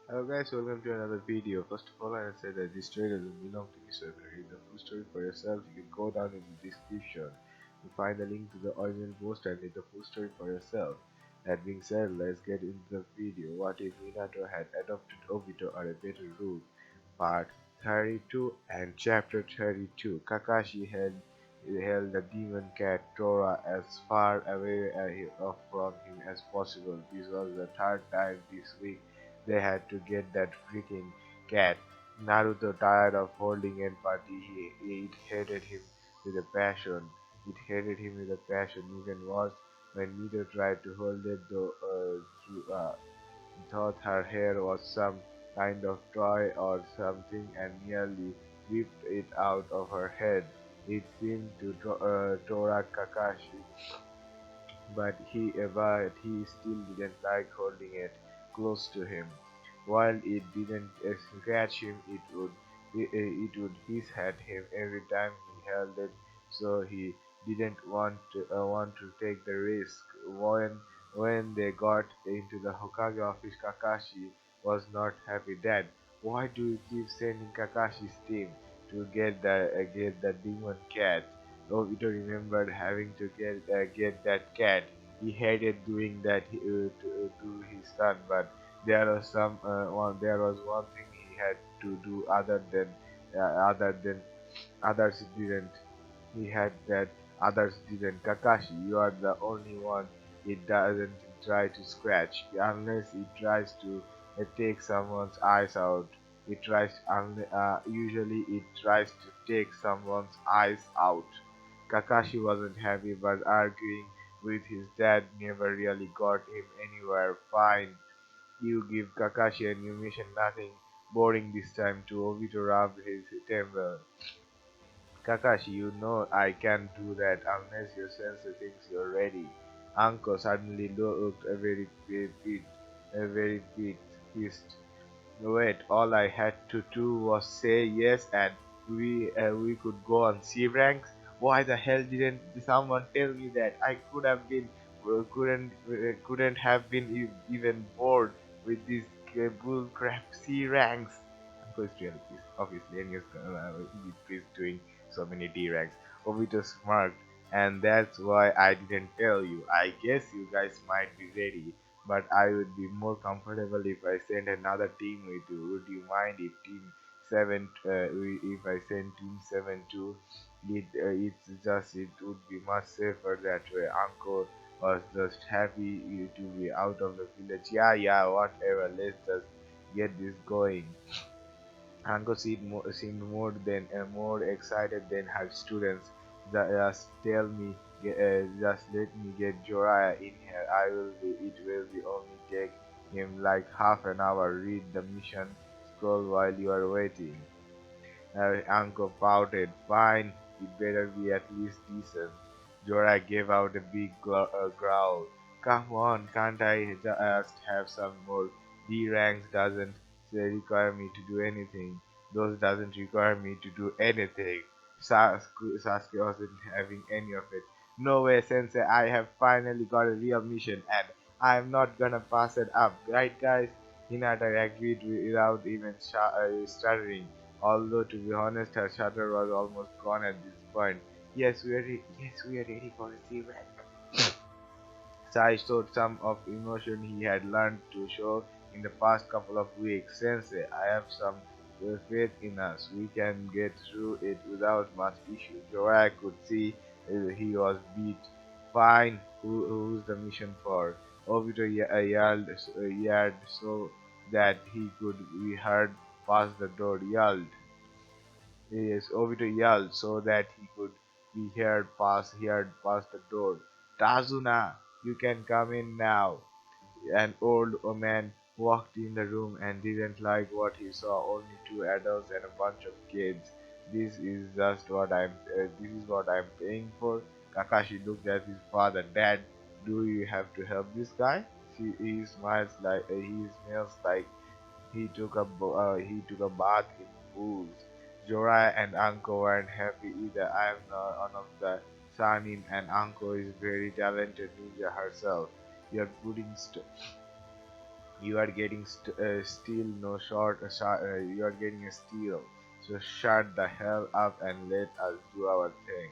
Hello guys, welcome to another video. First of all, I say that this story doesn't belong to me, so if you read the full story for yourself, you can go down in the description. You find the link to the original post and read the full story for yourself. That being said, let's get into the video. What if Minato had adopted Obito or a better rule? Part 32 and Chapter 32. Kakashi held the demon cat Tora as far away from him as possible. This was the third time this week they had to get that freaking cat. Naruto, tired of holding it, but it hated him with a passion. It hated him with a passion. Even worse, when Mito tried to hold it, though, thought her hair was some kind of toy or something and nearly whipped it out of her head. It seemed to Tora Kakashi, but he still didn't like holding it close to him. While it didn't scratch him, it would hiss at him every time he held it. So he didn't want to take the risk. When they got into the Hokage office, Kakashi was not happy. Dad, why do you keep sending Kakashi's team to get the demon cat? Obito remembered having to get that cat. He hated doing that to his son, but there was one thing he had to do other than others didn't. He had that others didn't. Kakashi, you are the only one it doesn't try to scratch unless it tries to take someone's eyes out. Usually it tries to take someone's eyes out. Kakashi wasn't happy, but arguing with his dad never really got him anywhere. Fine, you give Kakashi a new mission, nothing boring this time. To Obito rubbed his temple. Kakashi, you know I can't do that unless your sensei thinks you're ready. Anko suddenly looked a very bit pissed. Wait, all I had to do was say yes and we could go on C ranks. Why the hell didn't someone tell me that? I couldn't have been even bored with these bull crap C ranks. Uncle is really pissed, obviously, and he's gonna be pissed doing so many D ranks. Obito smirked, and that's why I didn't tell you. I guess you guys might be ready, but I would be more comfortable if I sent another team with you. Would you mind if if I send Team 7 too? It would be much safer that way. Uncle was just happy to be out of the village. Yeah, yeah, whatever. Let's just get this going. Anko seemed more excited than her students. Just tell me, just let me get Jorah in here. It will be only take him like half an hour. Read the mission scroll while you are waiting. Anko pouted. Fine, it better be at least decent. Jorah gave out a big growl. Come on, can't I just have some more? D ranks doesn't require me to do anything. Those doesn't require me to do anything. Sasuke wasn't having any of it. No way, Sensei, I have finally got a real mission and I'm not gonna pass it up. Right, guys? Hinata agreed without even stuttering. Although to be honest, her shutter was almost gone at this point. Yes, we are ready for a sea rank. Sai showed some of emotion he had learned to show in the past couple of weeks. Sensei, I have some faith in us. We can get through it without much issue. Jorai could see he was beat. Fine, who's the mission for? Obito yelled so that he could be heard past the door. Yes, Obito yelled so that he could be heard past the door. Tazuna, you can come in now. An old man walked in the room and didn't like what he saw. Only two adults and a bunch of kids. This is what I'm paying for. Kakashi looked at his father. Dad, do you have to help this guy? He smells like he took a bath in booze. Jorah and Anko weren't happy either. I am not one of the Sanin, and Anko is very talented ninja herself. You're putting You are getting steel, no short. You are getting a steal. So shut the hell up and let us do our thing.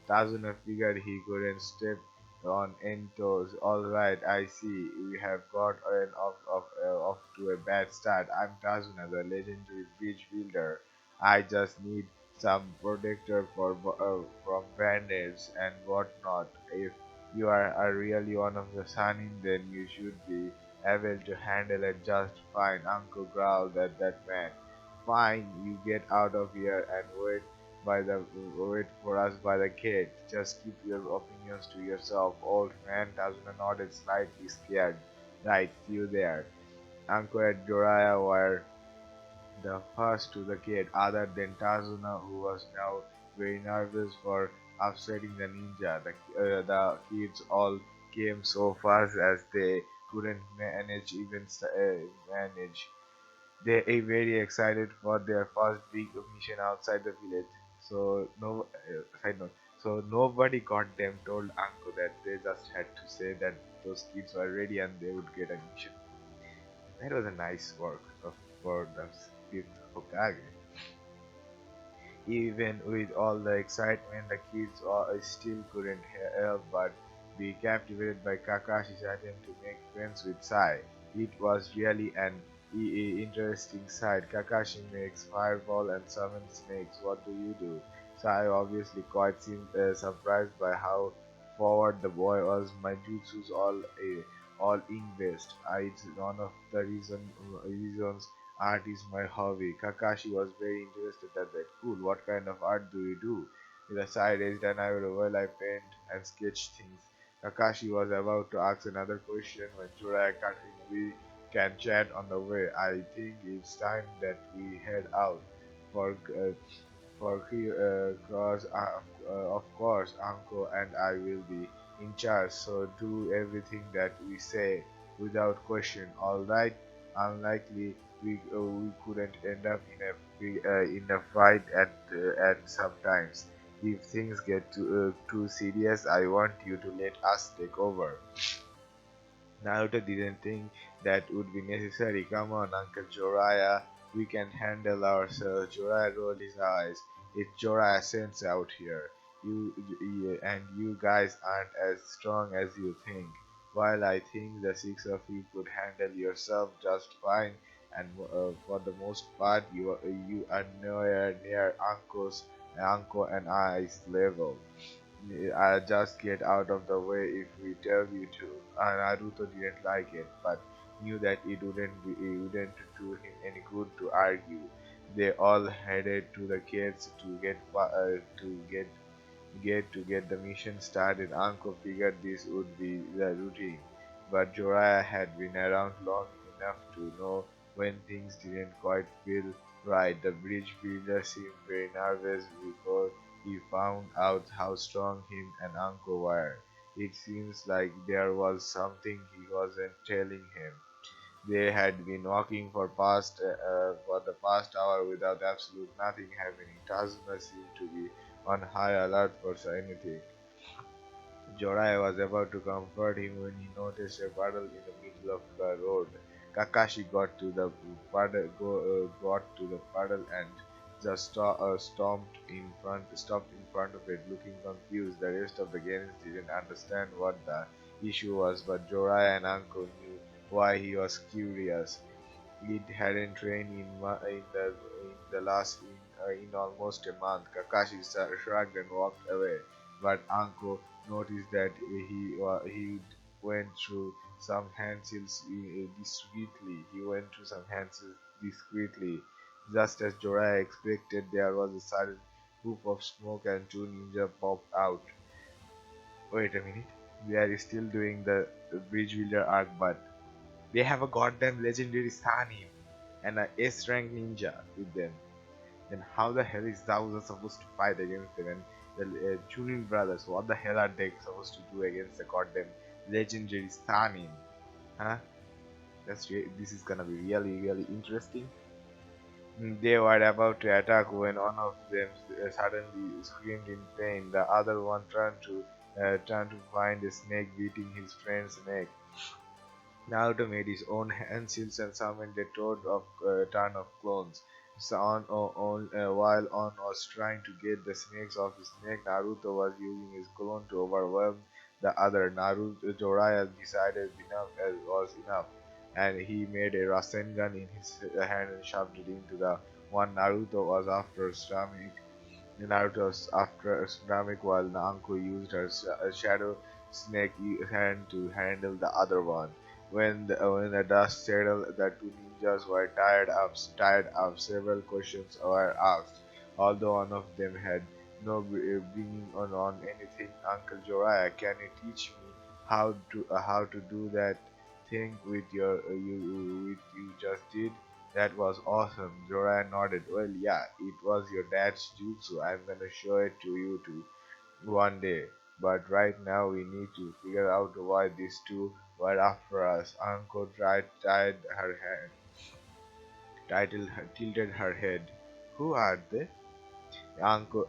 Tazuna figured he couldn't step on any toes. All right, I see. We have got an off to a bad start. I'm Tazuna, the legendary bridge builder. I just need some protector from bandits and whatnot. If you are really one of the Sanin, then you should be able to handle it just fine. Uncle growled at that man. Fine, you get out of here and wait for us by the gate. Just keep your opinions to yourself, old man. Tazuna nodded, slightly scared. Right, see you there. Uncle and Joraya were the first to the gate, other than Tazuna, who was now very nervous for upsetting the ninja. The kids all came so fast as they couldn't manage. They are very excited for their first big mission outside the village. So no side note. So nobody got them told Anko that they just had to say that those kids were ready and they would get a mission. That was a nice work for the fifth Hokage. Even with all the excitement, the kids still couldn't help but be captivated by Kakashi's attempt to make friends with Sai. It was really an interesting sight. Kakashi makes fireball and summons snakes. What do you do? Sai obviously quite seemed surprised by how forward the boy was. My jutsu's all ink based. It's one of the reasons art is my hobby. Kakashi was very interested at that. Cool, what kind of art do you do? With a side raised an eyebrow, well, I paint and sketch things. Kakashi was about to ask another question when Jiraiya cut in. We can chat on the way. I think it's time that we head out for cause of course uncle and I will be in charge, so do everything that we say without question, alright? Unlikely we couldn't end up in a fight at sometimes. If things get too serious, I want you to let us take over. Naruto didn't think that would be necessary. Come on, Uncle Joraya, we can handle ourselves. Joraya rolled his eyes. It's Joraya sense out here. You guys aren't as strong as you think. While I think the six of you could handle yourself just fine, and for the most part, you are nowhere near Uncle and I's level. I just get out of the way if we tell you to. Naruto didn't like it, but knew that it wouldn't do him any good to argue. They all headed to the gates to get the mission started. Uncle figured this would be the routine, but Jorah had been around long enough to know when things didn't quite feel right. The bridge builder seemed very nervous before he found out how strong him and Uncle were. It seems like there was something he wasn't telling him. They had been walking for the past hour without absolute nothing happening. Tazuna seemed to be on high alert for anything. Jorai was about to comfort him when he noticed a puddle in the middle of the road. Kakashi got to the puddle and just stopped in front of it, looking confused. The rest of the Genins didn't understand what the issue was, but Jorai and Anko knew why he was curious. It hadn't rained in almost a month. Kakashi shrugged and walked away, but Anko noticed that he went through some handsills discreetly. He went through some handsills discreetly. Just as Jorah expected, there was a sudden poof of smoke and two ninja popped out. Wait a minute. They are still doing the bridge builder arc, but they have a goddamn legendary Sani and a S rank ninja with them. Then how the hell is Zabuza supposed to fight against them? And the Chunin brothers, what the hell are they supposed to do against the goddamn legendary Sani? Huh? This is gonna be really interesting. They were about to attack when one of them suddenly screamed in pain. The other one turned to find a snake beating his friend's neck. Naruto made his own hand shields and summoned a ton of clones. So while On was trying to get the snakes off his neck, Naruto was using his clone to overwhelm the other. Naruto Jiraiya decided enough was enough, and he made a Rasengan in his hand and shoved it into the one Naruto was after, stomach Naruto's after stomach, while Nanko used her shadow snake hand to handle the other one. When the dust settled, the two ninjas were tired up. Several questions were asked, although one of them had no bringing on anything. Uncle Jorah, can you teach me how to do that thing with you just did? That was awesome. Jorah nodded. Well, yeah, it was your dad's jutsu. I'm gonna show it to you too one day. But right now we need to figure out why these two were after us. Uncle tilted her head. Who are they? Mito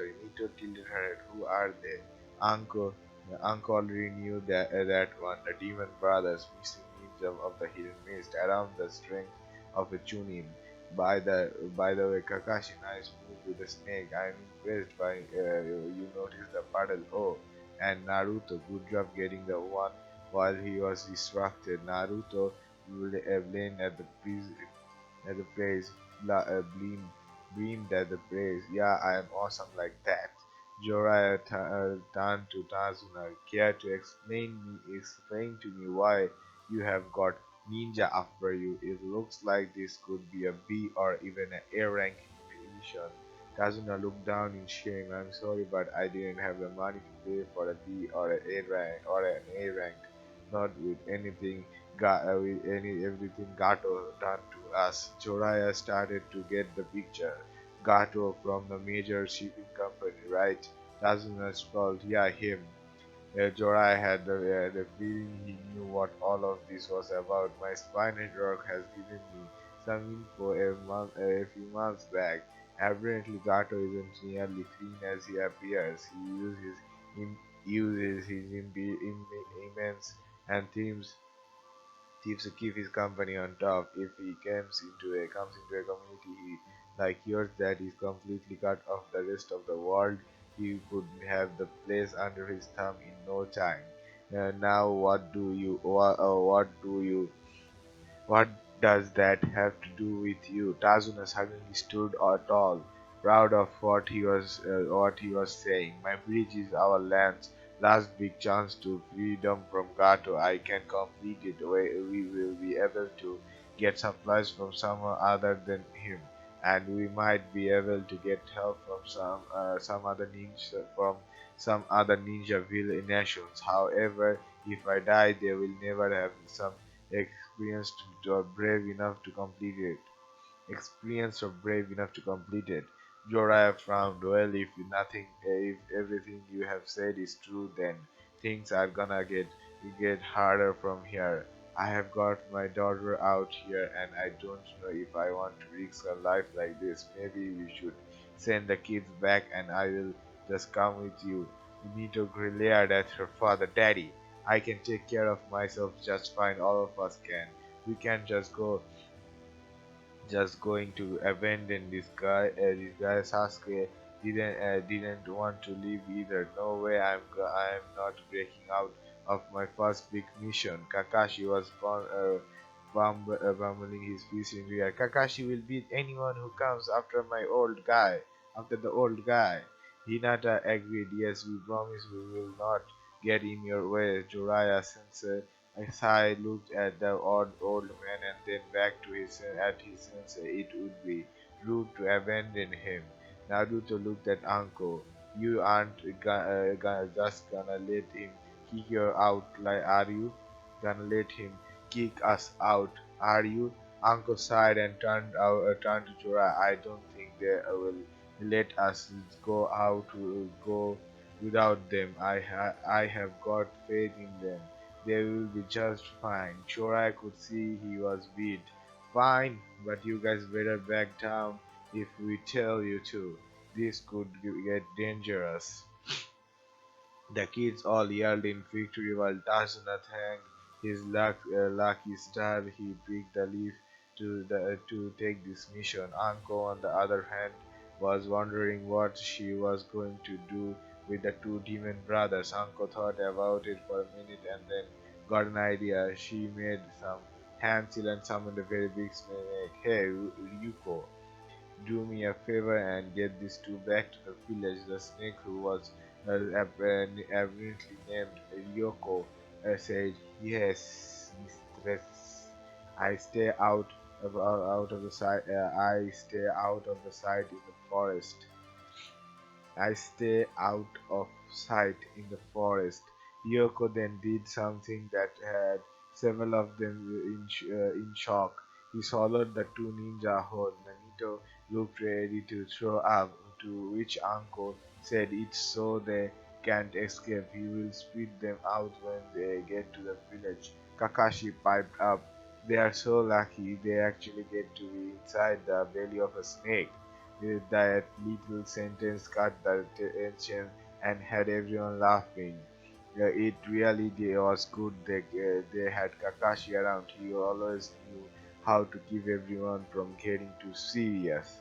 tilted her head. Who are they? Uncle, Uncle already knew that one. The demon brothers, missing ninja of the hidden mist, around the strength of a chunin. By the way, Kakashi, nice move with the snake. I'm impressed by you noticed the puddle. Oh, and Naruto, good job getting the one while he was distracted. Naruto blamed at the praise, beamed at the praise. Yeah, I am awesome like that. Jorah turned to Tazuna. Care to explain to me why you have got ninja after you? It looks like this could be a B or even an A rank mission. Tazuna looked down in shame. I'm sorry, but I didn't have the money to pay for a B or an A rank or an A rank. Not with anything with everything Gato done to us. Joraya started to get the picture. Gato from the major shipping company, right? Tazuna's fault, yeah, him. Jorah had the feeling he knew what all of this was about. My spy network has given me some info a few months back. Apparently, Gato isn't nearly clean as he appears. Im- uses his immense and thieves to keep his company on top. If he comes into a community like yours that is completely cut off the rest of the world, he could have the place under his thumb in no time. Now, what does that have to do with you? Tazuna suddenly stood tall, proud of what he was saying. My bridge is our land's last big chance to freedom from Gato. I can complete it. We will be able to get supplies from someone other than him, and we might be able to get help from some other ninja villain nations. However, if I die, they will never have some experienced or brave enough to complete it. Experienced or brave enough to complete it. Jorah frowned. Well, if everything you have said is true, then things are gonna get harder from here. I have got my daughter out here, and I don't know if I want to risk her life like this. Maybe we should send the kids back, and I will just come with you. Nito glared at her father. Daddy, I can take care of myself just fine. All of us can. We can't just going to abandon this guy. This guy Sasuke didn't want to leave either. No way. I'm not breaking out of my first big mission. Kakashi was bumbling his piece in rear. Kakashi will beat anyone who comes after my old guy. After the old guy. Hinata agreed. Yes, we promise we will not get in your way. Jiraiya sensei Isai looked at the old man and then back to his sensei. It would be rude to abandon him. Naruto looked at Anko. You aren't just gonna let him kick you out, like, are you? Gonna let him kick us out, are you? Anko sighed and turned to Jorah. I don't think they will let us go without them. I have got faith in them. They will be just fine. Chorai could see he was beat. Fine, but you guys better back down if we tell you to. This could get dangerous. The kids all yelled in victory while Tarzana thanked his lucky star. He picked the leaf to take this mission. Anko, on the other hand, was wondering what she was going to do with the two demon brothers. Anko thought about it for a minute and then got an idea. She made some hand seal and summoned a very big snake. Hey, Ryuko, do me a favor and get these two back to the village. The snake, who was evidently named Ryoko, said, "Yes, mistress. I stay out of the sight. I stay out of the sight in the forest. I stay out of sight in the forest." Yoko then did something that had several of them in shock. He swallowed the two ninja whole. Nanito looked ready to throw up, to which Uncle said it's so they can't escape. He will spit them out when they get to the village. Kakashi piped up. They are so lucky they actually get to be inside the belly of a snake. That little sentence cut the tension and had everyone laughing. It really was good they had Kakashi around. He always knew how to keep everyone from getting too serious.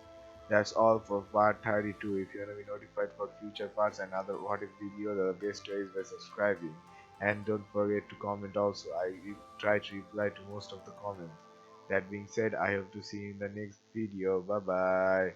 That's all for part 32. If you want to be notified for future parts and other what if video, the best way is by subscribing. And don't forget to comment also. I try to reply to most of the comments. That being said, I hope to see you in the next video. Bye bye.